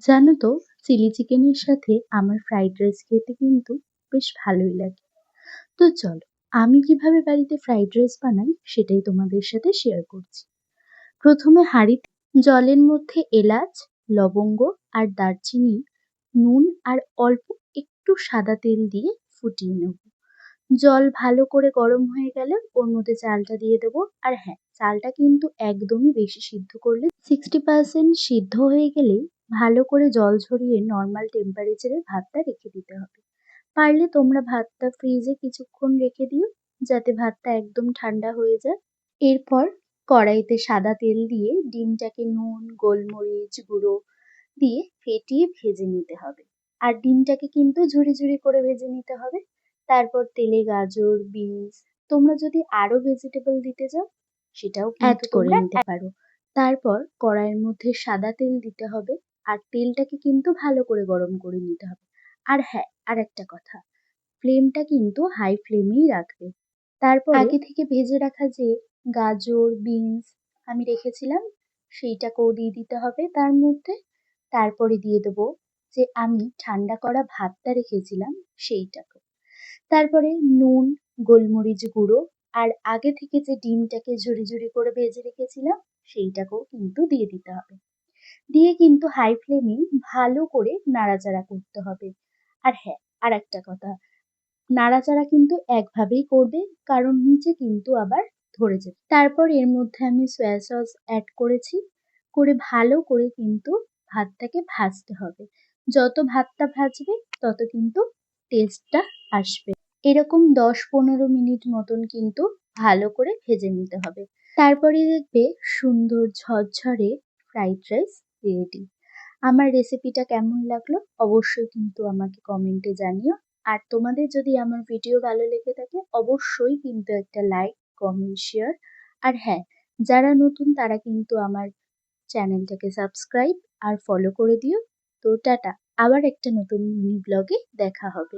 জানো তো, চিলি চিকেনের সাথে আমার ফ্রাইড রাইস খেতে কিন্তু বেশ ভালোই লাগে। তো চলো, আমি কিভাবে বাড়িতে ফ্রাইড রাইস বানাই সেটাই তোমাদের সাথে শেয়ার করছি। প্রথমে হাঁড়িতে জলের মধ্যে এলাচ, লবঙ্গ আর দারচিনি, নুন আর অল্প একটু সাদা তেল দিয়ে ফুটিয়ে নেব। জল ভালো করে গরম হয়ে গেলে ওর মধ্যে চালটা দিয়ে দেবো। আর হ্যাঁ, চালটা কিন্তু একদমই বেশি সিদ্ধ করলে 60% সিদ্ধ হয়ে গেলেই ভালো করে জল ঝরিয়ে নর্মাল টেম্পারেচারে ভাতটা রেখে দিতে হবে। পারলে তোমরা ভাতটা ফ্রিজে কিছুক্ষণ রেখে দিও, যাতে ভাতটা একদম ঠান্ডা হয়ে যায়। এরপর কড়াইতে সাদা তেল দিয়ে ডিমটাকে নুন, গোলমরিচ গুঁড়ো দিয়ে ফেটিয়ে ভেজে নিতে হবে। আর ডিমটাকে কিন্তু ঝুরি ঝুরি করে ভেজে নিতে হবে। তারপর তেলে গাজর, বিনস, তোমরা যদি আরো ভেজিটেবল দিতে চাও সেটাও কিন্তু করে নিতে পারো। তারপর কড়াইয়ের মধ্যে সাদা তেল দিতে হবে, আর তেলটাকে কিন্তু ভালো করে গরম করে নিতে হবে। আর হ্যাঁ, আর একটা কথা, ফ্লেমটা কিন্তু হাই ফ্লেমেই রাখবে। তারপর আগে থেকে ভেজে রাখা যে গাজর, বিনস আমি রেখেছিলাম সেইটাকেও দিয়ে দিতে হবে তার মধ্যে। তারপরে দিয়ে দেবো যে আমি ঠান্ডা করা ভাতটা রেখেছিলাম সেইটাকে। তারপরে নুন, গোলমরিচ গুঁড়ো আর আগে থেকে যে ডিমটাকে ঝুরি ঝুরি করে ভেজে রেখেছিলাম সেইটাকেও কিন্তু দিয়ে দিতে হবে। দিয়ে কিন্তু হাই ফ্লেমে ভালো করে নাড়াচাড়া করতে হবে। আর হ্যাঁ, আর একটা কথা, নাড়াচাড়া কিন্তু একভাবেই করবে, কারণ নিচে কিন্তু আবার ধরে যাবে। তারপর এর মধ্যে আমি সয়া সস অ্যাড করেছি, করে ভালো করে কিন্তু ভাতটাকে ভাজতে হবে। যত ভাতটা ভাজবে তত কিন্তু টেস্টটা আসবে। এরকম 10-15 মিনিট মতন কিন্তু ভালো করে ভেজে নিতে হবে। তারপরে দেখবে সুন্দর ঝরঝরে ফ্রাইড রাইস রেডি। আমার রেসিপিটা কেমন লাগলো অবশ্যই কিন্তু আমাকে কমেন্টে জানিও। আর তোমাদের যদি আমার ভিডিও ভালো লেগে থাকে অবশ্যই কিন্তু একটা লাইক, কমেন্ট, শেয়ার। আর হ্যাঁ, যারা নতুন তারা কিন্তু আমার চ্যানেলটাকে সাবস্ক্রাইব আর ফলো করে দিও। তো টাটা, আবার একটা নতুন মিনি ব্লগে দেখা হবে।